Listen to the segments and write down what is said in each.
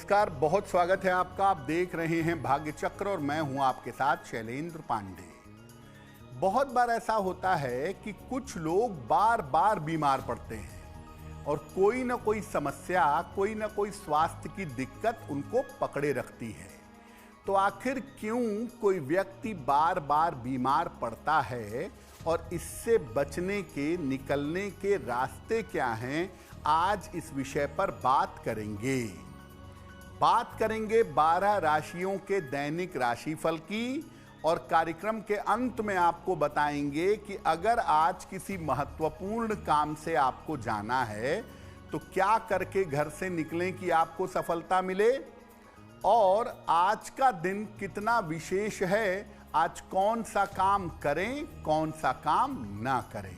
नमस्कार, बहुत स्वागत है आपका। आप देख रहे हैं भाग्य चक्र और मैं हूं आपके साथ शैलेंद्र पांडे। बहुत बार ऐसा होता है कि कुछ लोग बार बार बीमार पड़ते हैं और कोई ना कोई समस्या, कोई ना कोई स्वास्थ्य की दिक्कत उनको पकड़े रखती है। तो आखिर क्यों कोई व्यक्ति बार बार बीमार पड़ता है और इससे बचने के, निकलने के रास्ते क्या हैं, आज इस विषय पर बात करेंगे। 12 राशियों के दैनिक राशिफल की और कार्यक्रम के अंत में आपको बताएंगे कि अगर आज किसी महत्वपूर्ण काम से आपको जाना है तो क्या करके घर से निकलें कि आपको सफलता मिले, और आज का दिन कितना विशेष है, आज कौन सा काम करें, कौन सा काम ना करें।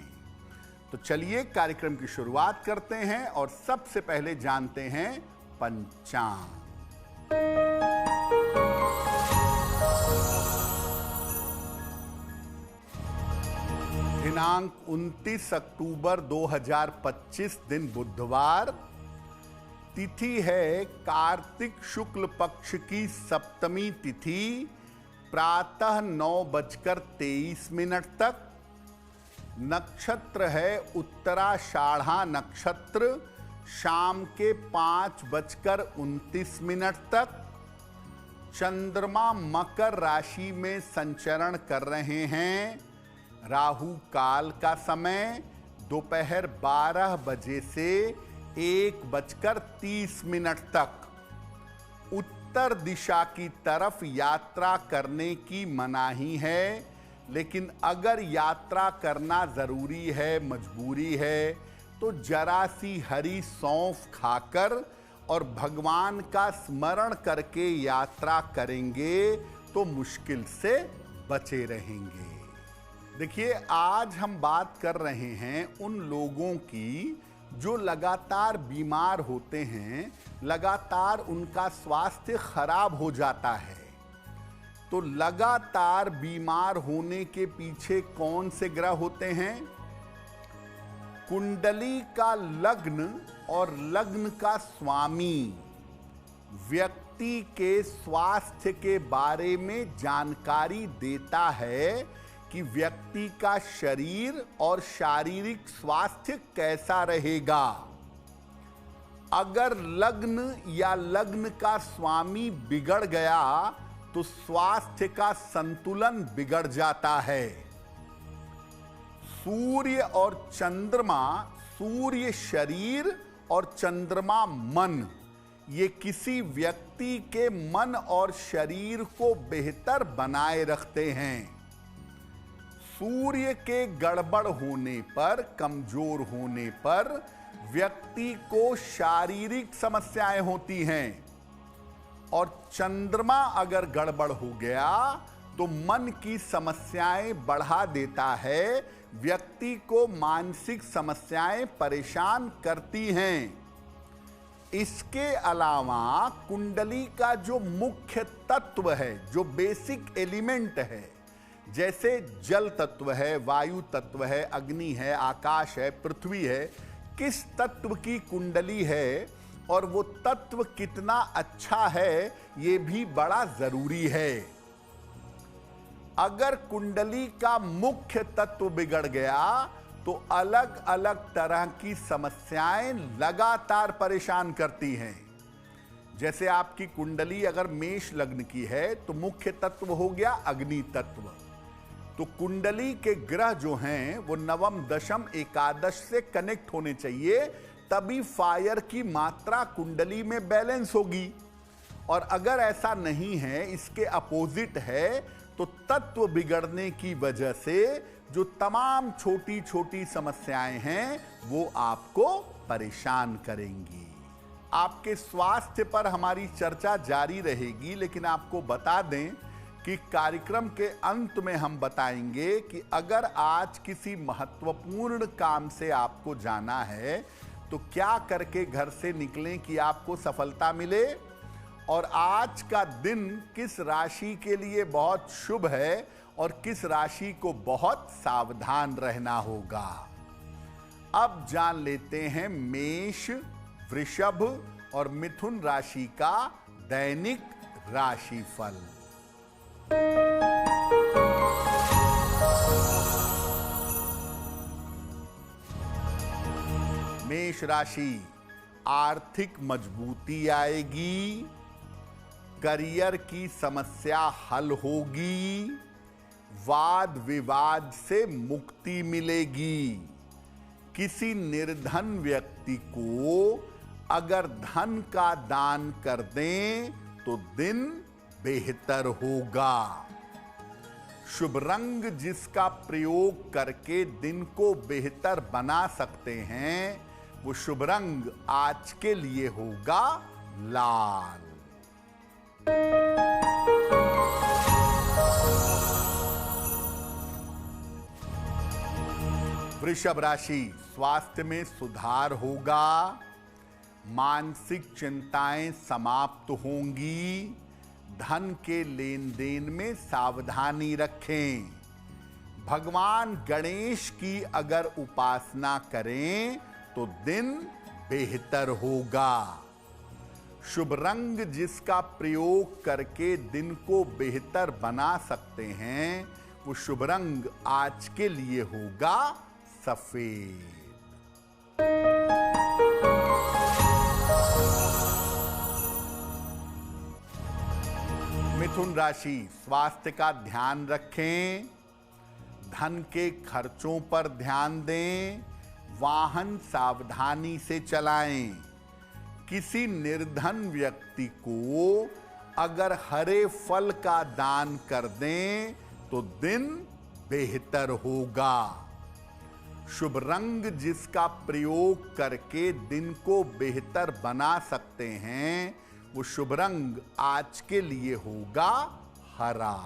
तो चलिए कार्यक्रम की शुरुआत करते हैं और सबसे पहले जानते हैं पंचांग। दिनांक 29 अक्टूबर 2025, दिन बुधवार, तिथि है कार्तिक शुक्ल पक्ष की सप्तमी तिथि, प्रातः 9:23 तक। नक्षत्र है उत्तराषाढ़ा नक्षत्र, शाम के 5:29 तक। चंद्रमा मकर राशि में संचरण कर रहे हैं। राहु काल का समय दोपहर 12 बजे से 1:30 तक। उत्तर दिशा की तरफ यात्रा करने की मनाही है, लेकिन अगर यात्रा करना जरूरी है, मजबूरी है, तो जरा सी हरी सौंफ खाकर और भगवान का स्मरण करके यात्रा करेंगे तो मुश्किल से बचे रहेंगे। देखिए, आज हम बात कर रहे हैं उन लोगों की जो लगातार बीमार होते हैं, लगातार उनका स्वास्थ्य खराब हो जाता है। तो लगातार बीमार होने के पीछे कौन से ग्रह होते हैं? कुंडली का लग्न और लग्न का स्वामी व्यक्ति के स्वास्थ्य के बारे में जानकारी देता है कि व्यक्ति का शरीर और शारीरिक स्वास्थ्य कैसा रहेगा। अगर लग्न या लग्न का स्वामी बिगड़ गया तो स्वास्थ्य का संतुलन बिगड़ जाता है। सूर्य और चंद्रमा, सूर्य शरीर और चंद्रमा मन, ये किसी व्यक्ति के मन और शरीर को बेहतर बनाए रखते हैं। सूर्य के गड़बड़ होने पर, कमजोर होने पर व्यक्ति को शारीरिक समस्याएं होती हैं, और चंद्रमा अगर गड़बड़ हो गया तो मन की समस्याएं बढ़ा देता है, व्यक्ति को मानसिक समस्याएं परेशान करती हैं। इसके अलावा कुंडली का जो मुख्य तत्व है, जो बेसिक एलिमेंट है, जैसे जल तत्व है, वायु तत्व है, अग्नि है, आकाश है, पृथ्वी है, किस तत्व की कुंडली है और वो तत्व कितना अच्छा है, ये भी बड़ा जरूरी है। अगर कुंडली का मुख्य तत्व बिगड़ गया तो अलग अलग तरह की समस्याएं लगातार परेशान करती हैं। जैसे आपकी कुंडली अगर मेष लग्न की है तो मुख्य तत्व हो गया अग्नि तत्व। तो कुंडली के ग्रह जो हैं वो नवम, दशम, एकादश से कनेक्ट होने चाहिए, तभी फायर की मात्रा कुंडली में बैलेंस होगी। और अगर ऐसा नहीं है, इसके अपोजिट है, तो तत्व बिगड़ने की वजह से जो तमाम छोटी छोटी समस्याएं हैं वो आपको परेशान करेंगी। आपके स्वास्थ्य पर हमारी चर्चा जारी रहेगी, लेकिन आपको बता दें कि कार्यक्रम के अंत में हम बताएंगे कि अगर आज किसी महत्वपूर्ण काम से आपको जाना है तो क्या करके घर से निकलें कि आपको सफलता मिले, और आज का दिन किस राशि के लिए बहुत शुभ है और किस राशि को बहुत सावधान रहना होगा। अब जान लेते हैं मेष, वृषभ और मिथुन राशि का दैनिक राशिफल। मेष राशि, आर्थिक मजबूती आएगी, करियर की समस्या हल होगी, वाद विवाद से मुक्ति मिलेगी। किसी निर्धन व्यक्ति को अगर धन का दान कर दें तो दिन बेहतर होगा। शुभ रंग जिसका प्रयोग करके दिन को बेहतर बना सकते हैं, वो शुभ रंग आज के लिए होगा लाल। वृषभ राशि, स्वास्थ्य में सुधार होगा, मानसिक चिंताएं समाप्त होंगी, धन के लेन देन में सावधानी रखें। भगवान गणेश की अगर उपासना करें तो दिन बेहतर होगा। शुभ रंग जिसका प्रयोग करके दिन को बेहतर बना सकते हैं, वो शुभ रंग आज के लिए होगा सफेद। मिथुन राशि, स्वास्थ्य का ध्यान रखें, धन के खर्चों पर ध्यान दें, वाहन सावधानी से चलाएं। किसी निर्धन व्यक्ति को अगर हरे फल का दान कर दें तो दिन बेहतर होगा। शुभ रंग जिसका प्रयोग करके दिन को बेहतर बना सकते हैं, वो शुभ रंग आज के लिए होगा हरा।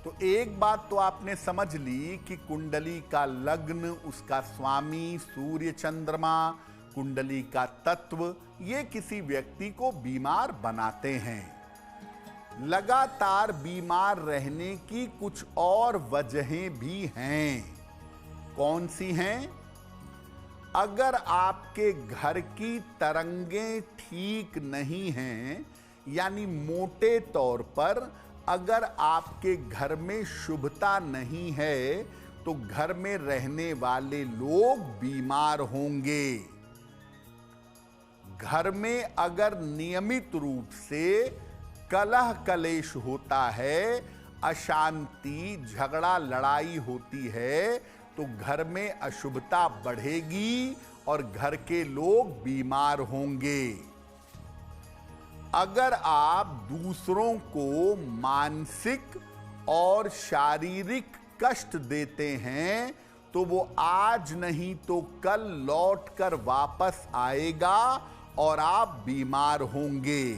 तो एक बात तो आपने समझ ली कि कुंडली का लग्न, उसका स्वामी, सूर्य चंद्रमा, कुंडली का तत्व, ये किसी व्यक्ति को बीमार बनाते हैं। लगातार बीमार रहने की कुछ और वजहें भी हैं। कौन सी हैं? अगर आपके घर की तरंगें ठीक नहीं हैं, यानी मोटे तौर पर अगर आपके घर में शुभता नहीं है, तो घर में रहने वाले लोग बीमार होंगे। घर में अगर नियमित रूप से कलह कलेश होता है, अशांति, झगड़ा, लड़ाई होती है, तो घर में अशुभता बढ़ेगी और घर के लोग बीमार होंगे। अगर आप दूसरों को मानसिक और शारीरिक कष्ट देते हैं, तो वो आज नहीं तो कल लौटकर वापस आएगा और आप बीमार होंगे।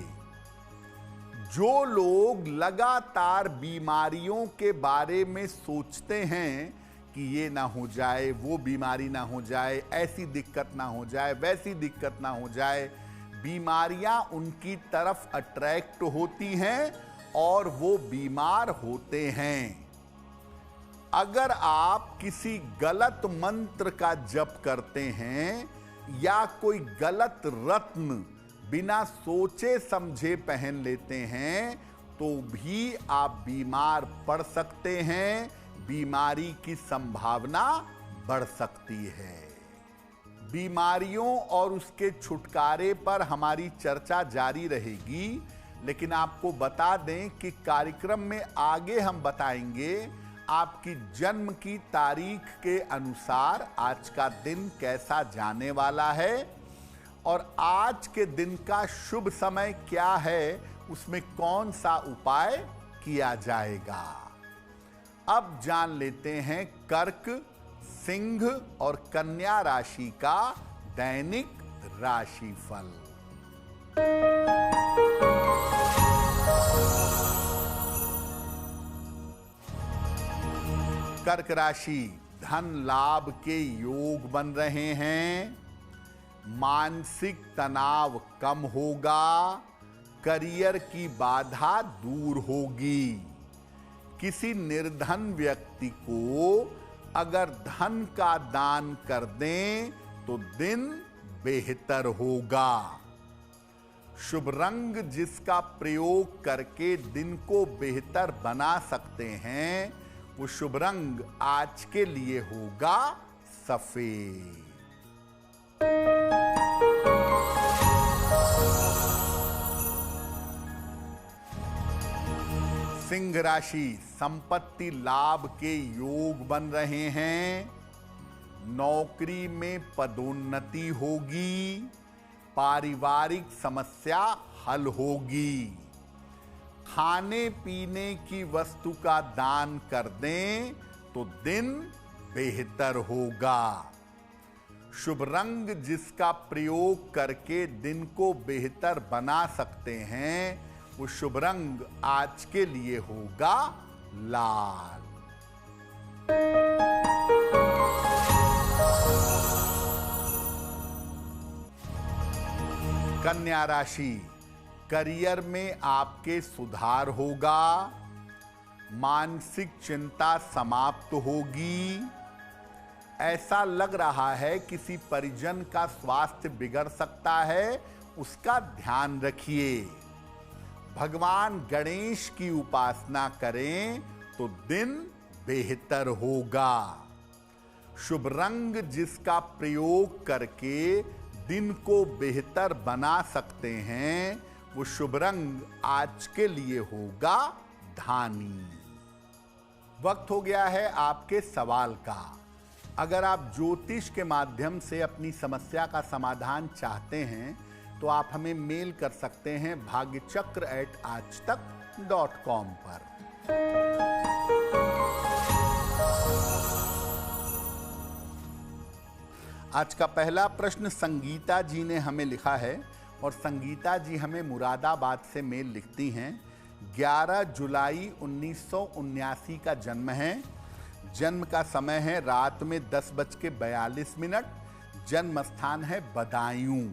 जो लोग लगातार बीमारियों के बारे में सोचते हैं कि ये ना हो जाए, वो बीमारी ना हो जाए, ऐसी दिक्कत ना हो जाए, वैसी दिक्कत ना हो जाए, बीमारियां उनकी तरफ अट्रैक्ट होती हैं और वो बीमार होते हैं। अगर आप किसी गलत मंत्र का जप करते हैं या कोई गलत रत्न बिना सोचे समझे पहन लेते हैं, तो भी आप बीमार पड़ सकते हैं, बीमारी की संभावना बढ़ सकती है। बीमारियों और उसके छुटकारे पर हमारी चर्चा जारी रहेगी, लेकिन आपको बता दें कि कार्यक्रम में आगे हम बताएंगे आपकी जन्म की तारीख के अनुसार आज का दिन कैसा जाने वाला है और आज के दिन का शुभ समय क्या है, उसमें कौन सा उपाय किया जाएगा। अब जान लेते हैं कर्क, सिंह और कन्या राशि का दैनिक राशिफल। कर्क राशि, धन लाभ के योग बन रहे हैं, मानसिक तनाव कम होगा, करियर की बाधा दूर होगी। किसी निर्धन व्यक्ति को अगर धन का दान कर दें तो दिन बेहतर होगा। शुभ रंग जिसका प्रयोग करके दिन को बेहतर बना सकते हैं, वो शुभ रंग आज के लिए होगा सफेद। सिंह राशि, संपत्ति लाभ के योग बन रहे हैं। नौकरी में पदोन्नति होगी। पारिवारिक समस्या हल होगी। खाने पीने की वस्तु का दान कर दें तो दिन बेहतर होगा। शुभ रंग जिसका प्रयोग करके दिन को बेहतर बना सकते हैं, वो शुभ रंग आज के लिए होगा लाल। कन्या राशि, करियर में आपके सुधार होगा। मानसिक चिंता समाप्त होगी। ऐसा लग रहा है किसी परिजन का स्वास्थ्य बिगड़ सकता है, उसका ध्यान रखिए। भगवान गणेश की उपासना करें तो दिन बेहतर होगा। शुभ रंग जिसका प्रयोग करके दिन को बेहतर बना सकते हैं, वो शुभ रंग आज के लिए होगा धानी। वक्त हो गया है आपके सवाल का। अगर आप ज्योतिष के माध्यम से अपनी समस्या का समाधान चाहते हैं तो आप हमें मेल कर सकते हैं bhagyachakra@aajtak.com पर। आज का पहला प्रश्न संगीता जी ने हमें लिखा है और संगीता जी हमें मुरादाबाद से मेल लिखती हैं। 11 जुलाई 1979 का जन्म है। जन्म का समय है रात में 10:42। जन्म स्थान है बदायूं।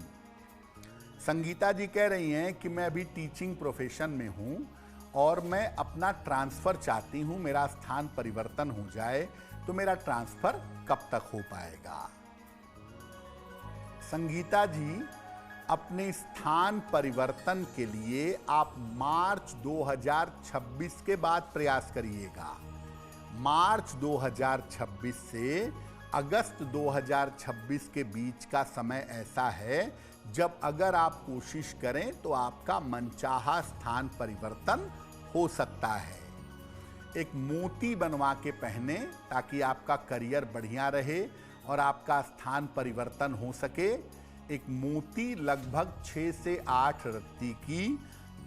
संगीता जी कह रही हैं कि मैं अभी टीचिंग प्रोफेशन में हूं और मैं अपना ट्रांसफ़र चाहती हूं, मेरा स्थान परिवर्तन हो जाए, तो मेरा ट्रांसफ़र कब तक हो पाएगा। संगीता जी, अपने स्थान परिवर्तन के लिए आप मार्च 2026 के बाद प्रयास करिएगा। मार्च 2026 से अगस्त 2026 के बीच का समय ऐसा है जब अगर आप कोशिश करें तो आपका मनचाहा स्थान परिवर्तन हो सकता है। एक मोती बनवा के पहने ताकि आपका करियर बढ़िया रहे और आपका स्थान परिवर्तन हो सके। एक मोती लगभग 6 से 8 रत्ती की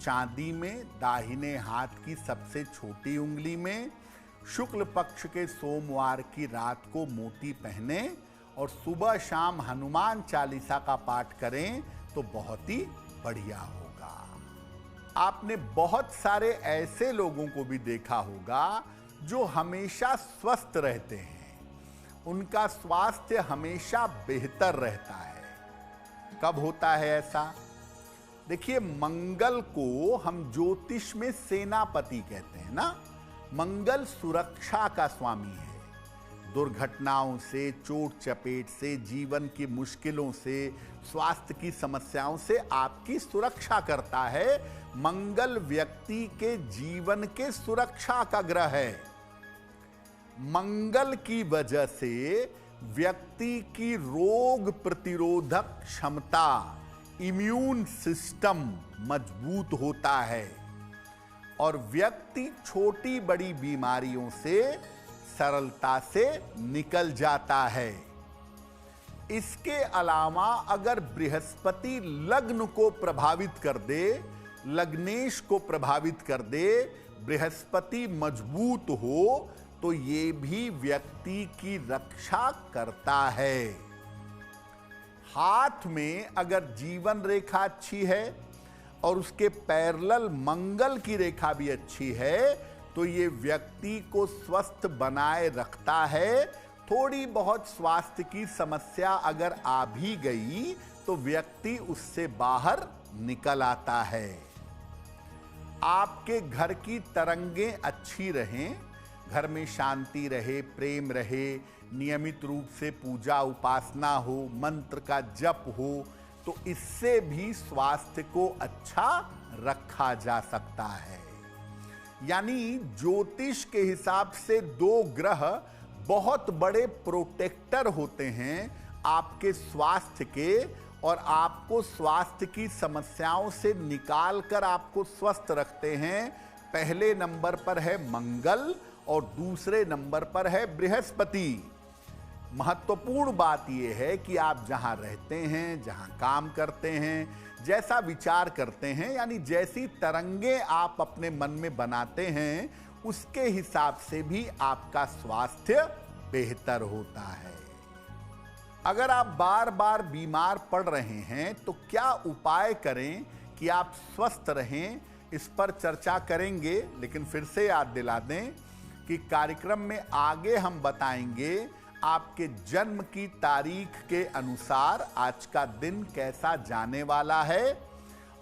चांदी में दाहिने हाथ की सबसे छोटी उंगली में शुक्ल पक्ष के सोमवार की रात को मोती पहने और सुबह शाम हनुमान चालीसा का पाठ करें तो बहुत ही बढ़िया होगा। आपने बहुत सारे ऐसे लोगों को भी देखा होगा जो हमेशा स्वस्थ रहते हैं, उनका स्वास्थ्य हमेशा बेहतर रहता है। कब होता है ऐसा? देखिए, मंगल को हम ज्योतिष में सेनापति कहते हैं ना। मंगल सुरक्षा का स्वामी है। दुर्घटनाओं से, चोट चपेट से, जीवन की मुश्किलों से, स्वास्थ्य की समस्याओं से आपकी सुरक्षा करता है। मंगल व्यक्ति के जीवन के सुरक्षा का ग्रह है। मंगल की वजह से व्यक्ति की रोग प्रतिरोधक क्षमता, इम्यून सिस्टम मजबूत होता है और व्यक्ति छोटी बड़ी बीमारियों से सरलता से निकल जाता है। इसके अलावा अगर बृहस्पति लग्न को प्रभावित कर दे, लग्नेश को प्रभावित कर दे, बृहस्पति मजबूत हो तो ये भी व्यक्ति की रक्षा करता है। हाथ में अगर जीवन रेखा अच्छी है और उसके पैरेलल मंगल की रेखा भी अच्छी है तो ये व्यक्ति को स्वस्थ बनाए रखता है। थोड़ी बहुत स्वास्थ्य की समस्या अगर आ भी गई तो व्यक्ति उससे बाहर निकल आता है। आपके घर की तरंगें अच्छी रहें, घर में शांति रहे, प्रेम रहे, नियमित रूप से पूजा उपासना हो, मंत्र का जप हो, तो इससे भी स्वास्थ्य को अच्छा रखा जा सकता है। यानी ज्योतिष के हिसाब से दो ग्रह बहुत बड़े प्रोटेक्टर होते हैं आपके स्वास्थ्य के, और आपको स्वास्थ्य की समस्याओं से निकालकर आपको स्वस्थ रखते हैं। पहले नंबर पर है मंगल और दूसरे नंबर पर है बृहस्पति। महत्वपूर्ण बात यह है कि आप जहां रहते हैं, जहां काम करते हैं, जैसा विचार करते हैं, यानी जैसी तरंगे आप अपने मन में बनाते हैं, उसके हिसाब से भी आपका स्वास्थ्य बेहतर होता है। अगर आप बार बार बीमार पड़ रहे हैं तो क्या उपाय करें कि आप स्वस्थ रहें, इस पर चर्चा करेंगे। लेकिन फिर से याद दिला दें कि कार्यक्रम में आगे हम बताएंगे आपके जन्म की तारीख के अनुसार आज का दिन कैसा जाने वाला है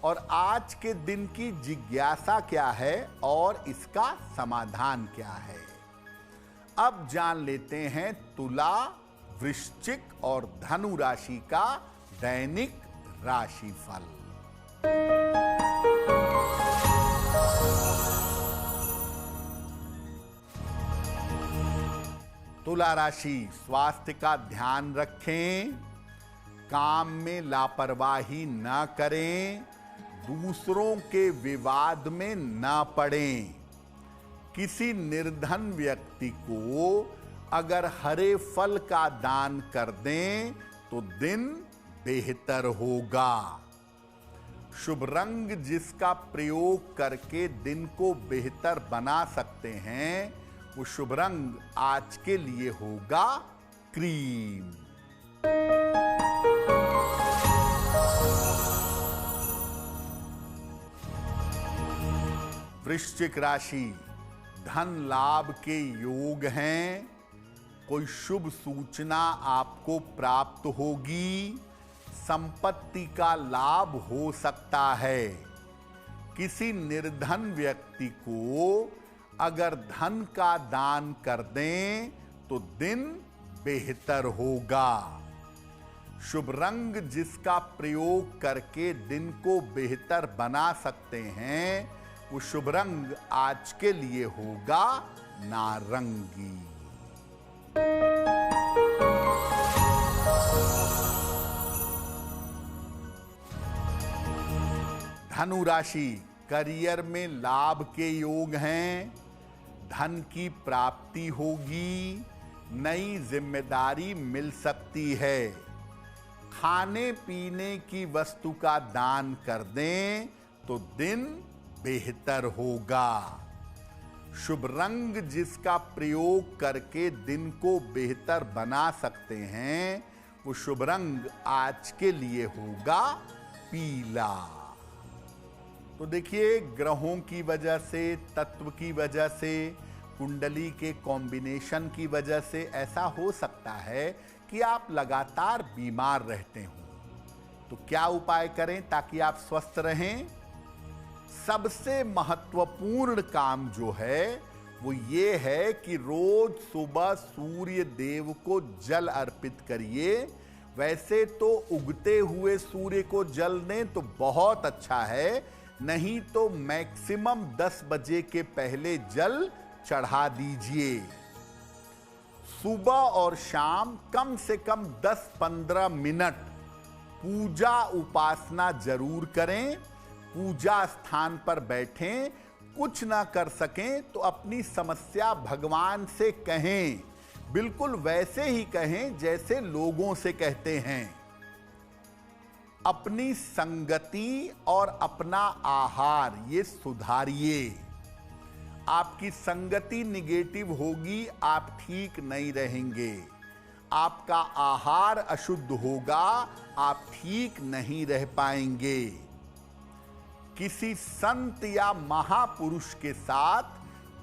और आज के दिन की जिज्ञासा क्या है और इसका समाधान क्या है। अब जान लेते हैं तुला, वृश्चिक और धनु राशि का दैनिक राशिफल। तुला राशि, स्वास्थ्य का ध्यान रखें, काम में लापरवाही न करें, दूसरों के विवाद में न पड़ें। किसी निर्धन व्यक्ति को अगर हरे फल का दान कर दें तो दिन बेहतर होगा। शुभ रंग जिसका प्रयोग करके दिन को बेहतर बना सकते हैं, वो शुभ रंग आज के लिए होगा क्रीम। वृश्चिक राशि, धन लाभ के योग हैं। कोई शुभ सूचना आपको प्राप्त होगी। संपत्ति का लाभ हो सकता है। किसी निर्धन व्यक्ति को अगर धन का दान कर दें तो दिन बेहतर होगा। शुभ रंग जिसका प्रयोग करके दिन को बेहतर बना सकते हैं, वो शुभ रंग आज के लिए होगा नारंगी। धनु राशि, करियर में लाभ के योग हैं। धन की प्राप्ति होगी। नई जिम्मेदारी मिल सकती है। खाने पीने की वस्तु का दान कर दें तो दिन बेहतर होगा। शुभ रंग जिसका प्रयोग करके दिन को बेहतर बना सकते हैं, वो शुभ रंग आज के लिए होगा पीला। तो देखिए, ग्रहों की वजह से, तत्व की वजह से, कुंडली के कॉम्बिनेशन की वजह से ऐसा हो सकता है कि आप लगातार बीमार रहते हों। तो क्या उपाय करें ताकि आप स्वस्थ रहें? सबसे महत्वपूर्ण काम जो है वो ये है कि रोज सुबह सूर्य देव को जल अर्पित करिए। वैसे तो उगते हुए सूर्य को जल दें तो बहुत अच्छा है, नहीं तो मैक्सिमम 10 बजे के पहले जल चढ़ा दीजिए। सुबह और शाम कम से कम 10-15 मिनट पूजा उपासना जरूर करें। पूजा स्थान पर बैठें। कुछ ना कर सकें तो अपनी समस्या भगवान से कहें। बिल्कुल वैसे ही कहें जैसे लोगों से कहते हैं। अपनी संगति और अपना आहार ये सुधारिए। आपकी संगति निगेटिव होगी, आप ठीक नहीं रहेंगे। आपका आहार अशुद्ध होगा, आप ठीक नहीं रह पाएंगे। किसी संत या महापुरुष के साथ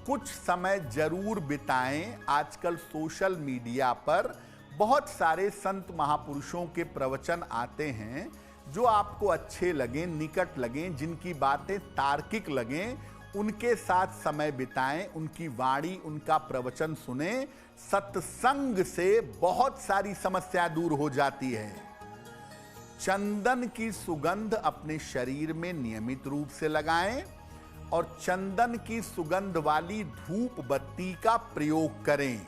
कुछ समय जरूर बिताएं। आजकल सोशल मीडिया पर बहुत सारे संत महापुरुषों के प्रवचन आते हैं जो आपको अच्छे लगें, निकट लगें, जिनकी बातें तार्किक लगें, उनके साथ समय बिताएं, उनकी वाणी, उनका प्रवचन सुने। सत्संग से बहुत सारी समस्या दूर हो जाती है। चंदन की सुगंध अपने शरीर में नियमित रूप से लगाएं और चंदन की सुगंध वाली धूप बत्ती का प्रयोग करें।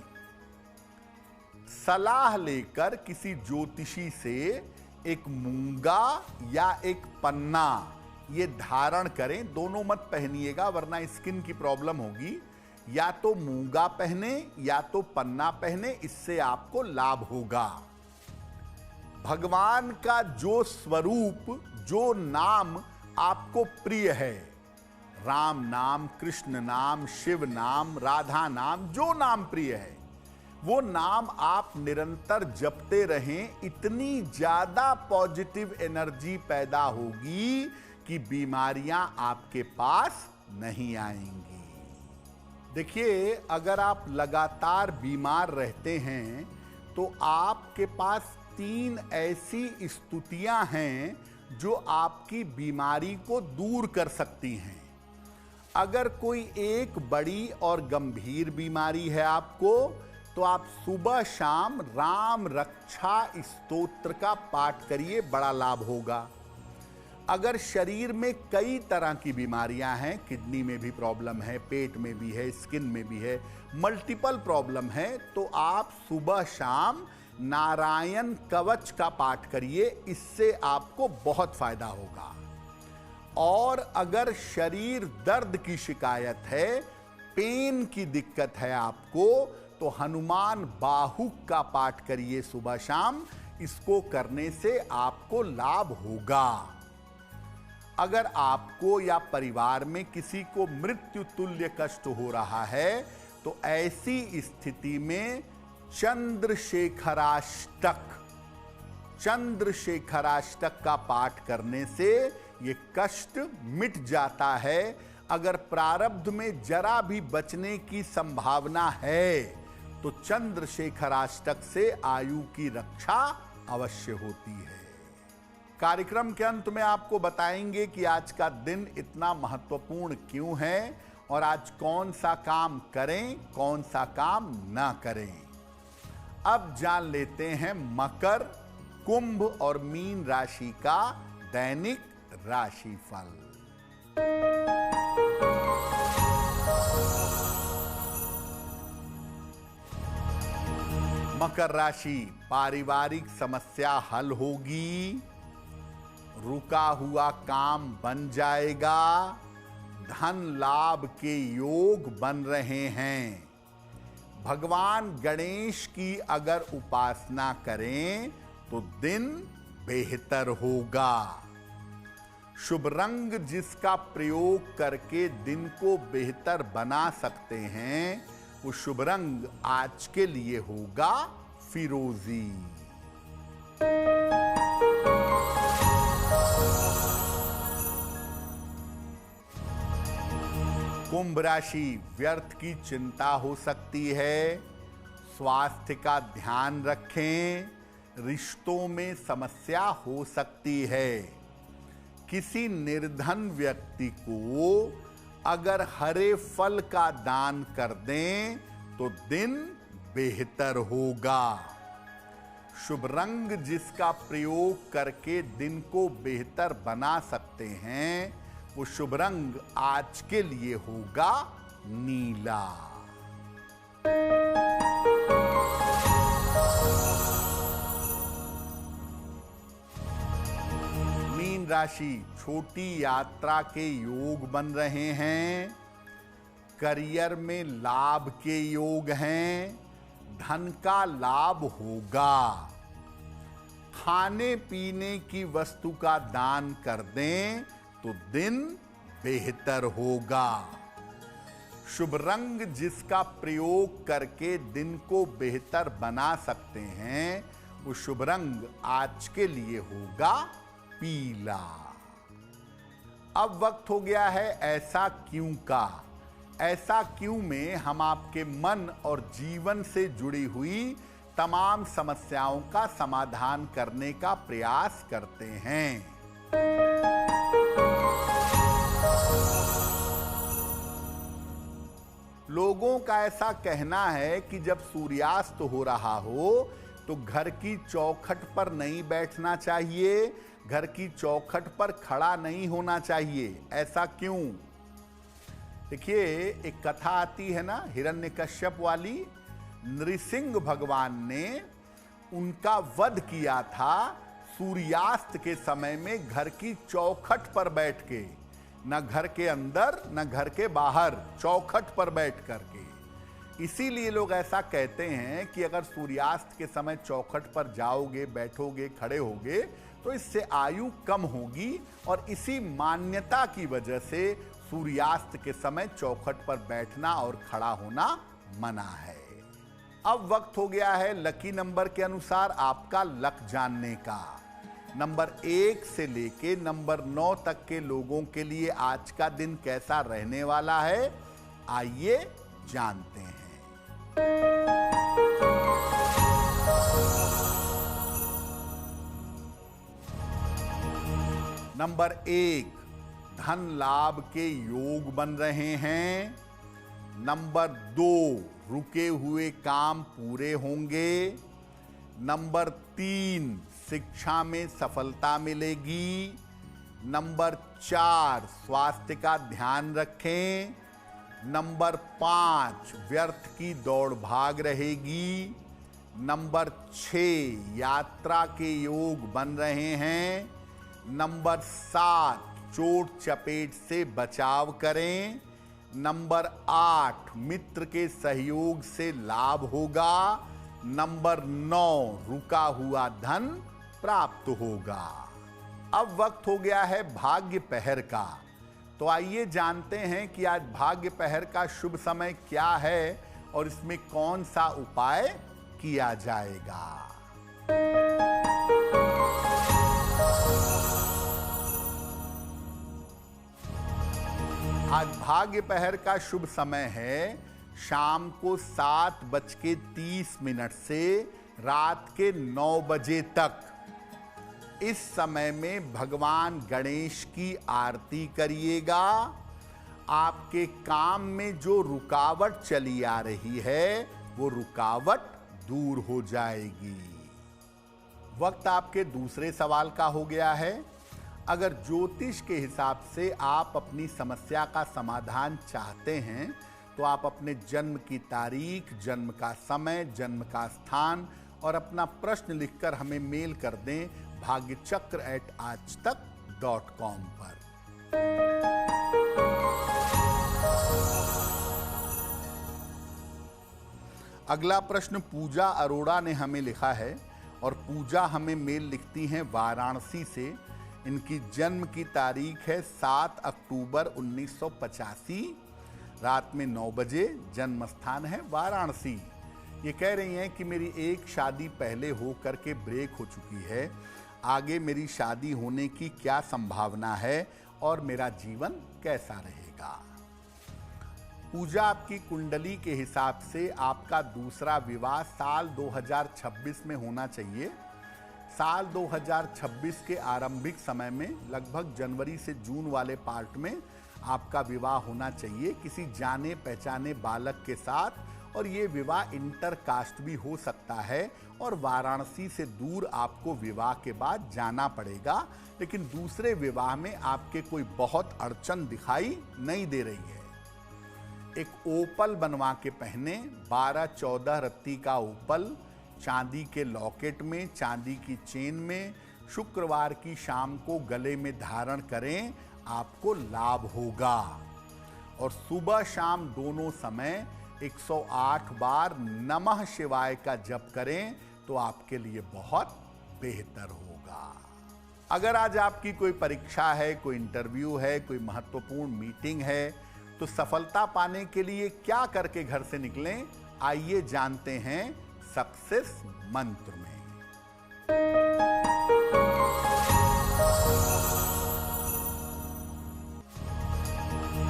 सलाह लेकर किसी ज्योतिषी से एक मूंगा या एक पन्ना ये धारण करें। दोनों मत पहनिएगा वरना स्किन की प्रॉब्लम होगी। या तो मूंगा पहने या तो पन्ना पहने, इससे आपको लाभ होगा। भगवान का जो स्वरूप, जो नाम आपको प्रिय है, राम नाम, कृष्ण नाम, शिव नाम, राधा नाम, जो नाम प्रिय है वो नाम आप निरंतर जपते रहें। इतनी ज्यादा पॉजिटिव एनर्जी पैदा होगी कि बीमारियां आपके पास नहीं आएंगी। देखिए, अगर आप लगातार बीमार रहते हैं तो आपके पास 3 ऐसी स्तुतियां हैं जो आपकी बीमारी को दूर कर सकती हैं। अगर कोई एक बड़ी और गंभीर बीमारी है आपको, तो आप सुबह शाम राम रक्षा स्तोत्र का पाठ करिए, बड़ा लाभ होगा। अगर शरीर में कई तरह की बीमारियां हैं, किडनी में भी प्रॉब्लम है, पेट में भी है, स्किन में भी है, मल्टीपल प्रॉब्लम है, तो आप सुबह शाम नारायण कवच का पाठ करिए, इससे आपको बहुत फायदा होगा। और अगर शरीर दर्द की शिकायत है, पेन की दिक्कत है आपको, तो हनुमान बाहुक का पाठ करिए सुबह शाम। इसको करने से आपको लाभ होगा। अगर आपको या परिवार में किसी को मृत्यु तुल्य कष्ट हो रहा है, तो ऐसी स्थिति में चंद्रशेखराष्टक का पाठ करने से ये कष्ट मिट जाता है। अगर प्रारब्ध में जरा भी बचने की संभावना है तो चंद्रशेखराष्टक से आयु की रक्षा अवश्य होती है। कार्यक्रम के अंत में आपको बताएंगे कि आज का दिन इतना महत्वपूर्ण क्यों है और आज कौन सा काम करें, कौन सा काम ना करें। अब जान लेते हैं मकर, कुंभ और मीन राशि का दैनिक राशिफल। मकर राशि, पारिवारिक समस्या हल होगी, रुका हुआ काम बन जाएगा, धन लाभ के योग बन रहे हैं। भगवान गणेश की अगर उपासना करें तो दिन बेहतर होगा। शुभ रंग जिसका प्रयोग करके दिन को बेहतर बना सकते हैं, वो शुभ रंग आज के लिए होगा फिरोजी। कुंभ राशि, व्यर्थ की चिंता हो सकती है, स्वास्थ्य का ध्यान रखें, रिश्तों में समस्या हो सकती है। किसी निर्धन व्यक्ति को अगर हरे फल का दान कर दें तो दिन बेहतर होगा। शुभ रंग जिसका प्रयोग करके दिन को बेहतर बना सकते हैं, वो शुभ रंग आज के लिए होगा नीला। मीन राशि, छोटी यात्रा के योग बन रहे हैं, करियर में लाभ के योग हैं, धन का लाभ होगा। खाने पीने की वस्तु का दान कर दें तो दिन बेहतर होगा। शुभ रंग जिसका प्रयोग करके दिन को बेहतर बना सकते हैं, वो शुभ रंग आज के लिए होगा पीला। अब वक्त हो गया है ऐसा क्यों का। ऐसा क्यों में हम आपके मन और जीवन से जुड़ी हुई तमाम समस्याओं का समाधान करने का प्रयास करते हैं। लोगों का ऐसा कहना है कि जब सूर्यास्त हो रहा हो तो घर की चौखट पर नहीं बैठना चाहिए, घर की चौखट पर खड़ा नहीं होना चाहिए। ऐसा क्यों? देखिए, एक कथा आती है ना हिरण्यकश्यप वाली। नृसिंह भगवान ने उनका वध किया था सूर्यास्त के समय में घर की चौखट पर बैठ के, न घर के अंदर न घर के बाहर, चौखट पर बैठ करके। इसीलिए लोग ऐसा कहते हैं कि अगर सूर्यास्त के समय चौखट पर जाओगे, बैठोगे, खड़े होगे तो इससे आयु कम होगी, और इसी मान्यता की वजह से सूर्यास्त के समय चौखट पर बैठना और खड़ा होना मना है। अब वक्त हो गया है लकी नंबर के अनुसार आपका लक जानने का। नंबर 1 से लेके नंबर 9 तक के लोगों के लिए आज का दिन कैसा रहने वाला है, आइए जानते हैं। नंबर 1, धन लाभ के योग बन रहे हैं। नंबर 2, रुके हुए काम पूरे होंगे। नंबर 3, शिक्षा में सफलता मिलेगी। नंबर 4, स्वास्थ्य का ध्यान रखें। नंबर 5, व्यर्थ की दौड़ भाग रहेगी। नंबर 6, यात्रा के योग बन रहे हैं। नंबर 7, चोट चपेट से बचाव करें। नंबर 8, मित्र के सहयोग से लाभ होगा। नंबर 9, रुका हुआ धन प्राप्त होगा। अब वक्त हो गया है भाग्य पहर का। तो आइए जानते हैं कि आज भाग्य पहर का शुभ समय क्या है और इसमें कौन सा उपाय किया जाएगा। आज भाग्य पहर का शुभ समय है शाम को 7:30 से रात के 9 बजे तक। इस समय में भगवान गणेश की आरती करिएगा। आपके काम में जो रुकावट चली आ रही है वो रुकावट दूर हो जाएगी। वक्त आपके दूसरे सवाल का हो गया है। अगर ज्योतिष के हिसाब से आप अपनी समस्या का समाधान चाहते हैं तो आप अपने जन्म की तारीख, जन्म का समय, जन्म का स्थान और अपना प्रश्न लिखकर हमें मेल कर दें bhagyachakra@aajtak.com पर। अगला प्रश्न पूजा अरोड़ा ने हमें लिखा है और पूजा हमें मेल लिखती हैं वाराणसी से। इनकी जन्म की तारीख है 7 अक्टूबर 1985, रात में 9 बजे। जन्म स्थान है वाराणसी। ये कह रही हैं कि मेरी एक शादी पहले हो करके ब्रेक हो चुकी है, आगे मेरी शादी होने की क्या संभावना है और मेरा जीवन कैसा रहेगा। पूजा, आपकी कुंडली के हिसाब से आपका दूसरा विवाह साल 2026 में होना चाहिए। साल 2026 के आरंभिक समय में लगभग जनवरी से जून वाले पार्ट में आपका विवाह होना चाहिए किसी जाने पहचाने बालक के साथ, और ये विवाह इंटर कास्ट भी हो सकता है और वाराणसी से दूर आपको विवाह के बाद जाना पड़ेगा। लेकिन दूसरे विवाह में आपके कोई बहुत अड़चन दिखाई नहीं दे रही है। एक ओपल बनवा के पहने, 12-14 रत्ती का ओपल चांदी के लॉकेट में, चांदी की चेन में, शुक्रवार की शाम को गले में धारण करें, आपको लाभ होगा। और सुबह शाम दोनों समय 108 बार नमः शिवाय का जप करें तो आपके लिए बहुत बेहतर होगा। अगर आज आपकी कोई परीक्षा है, कोई इंटरव्यू है, कोई महत्वपूर्ण मीटिंग है, तो सफलता पाने के लिए क्या करके घर से निकलें, आइए जानते हैं सक्सेस मंत्र में।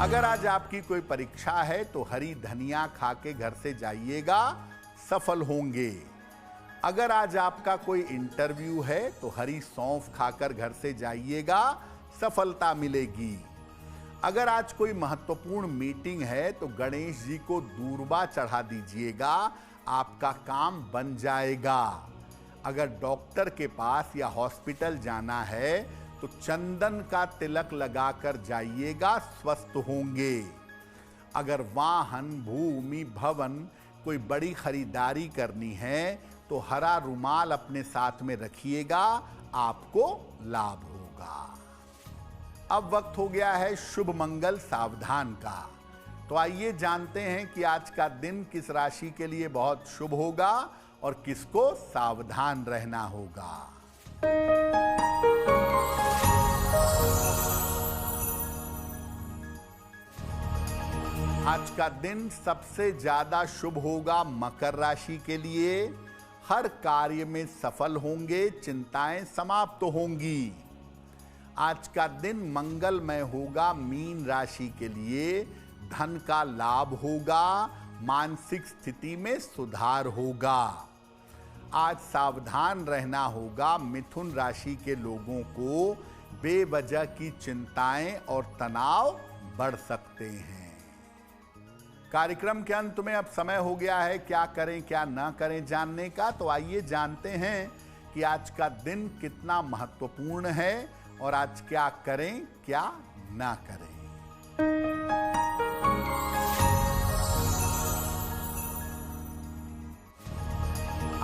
अगर आज आपकी कोई परीक्षा है तो हरी धनिया खा के घर से जाइएगा, सफल होंगे। अगर आज आपका कोई इंटरव्यू है तो हरी सौंफ खाकर घर से जाइएगा, सफलता मिलेगी। अगर आज कोई महत्वपूर्ण मीटिंग है तो गणेश जी को दूर्वा चढ़ा दीजिएगा, आपका काम बन जाएगा। अगर डॉक्टर के पास या हॉस्पिटल जाना है तो चंदन का तिलक लगाकर जाइएगा, स्वस्थ होंगे। अगर वाहन, भूमि, भवन कोई बड़ी खरीदारी करनी है तो हरा रुमाल अपने साथ में रखिएगा, आपको लाभ होगा। अब वक्त हो गया है शुभ मंगल सावधान का। तो आइए जानते हैं कि आज का दिन किस राशि के लिए बहुत शुभ होगा और किसको सावधान रहना होगा। आज का दिन सबसे ज्यादा शुभ होगा मकर राशि के लिए। हर कार्य में सफल होंगे, चिंताएं समाप्त होंगी। आज का दिन मंगलमय होगा मीन राशि के लिए। धन का लाभ होगा, मानसिक स्थिति में सुधार होगा। आज सावधान रहना होगा मिथुन राशि के लोगों को। बेवजह की चिंताएं और तनाव बढ़ सकते हैं। कार्यक्रम के अंत में अब समय हो गया है क्या करें क्या ना करें जानने का। तो आइए जानते हैं कि आज का दिन कितना महत्वपूर्ण है और आज क्या करें क्या ना करें।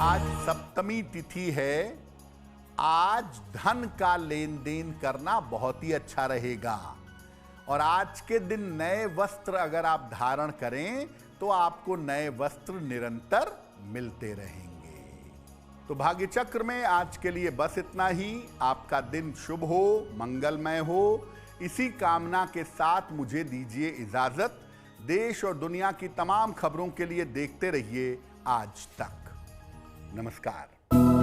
आज सप्तमी तिथि है। आज धन का लेन देन करना बहुत ही अच्छा रहेगा और आज के दिन नए वस्त्र अगर आप धारण करें तो आपको नए वस्त्र निरंतर मिलते रहेंगे। तो भाग्य चक्र में आज के लिए बस इतना ही। आपका दिन शुभ हो, मंगलमय हो, इसी कामना के साथ मुझे दीजिए इजाजत। देश और दुनिया की तमाम खबरों के लिए देखते रहिए आज तक। नमस्कार।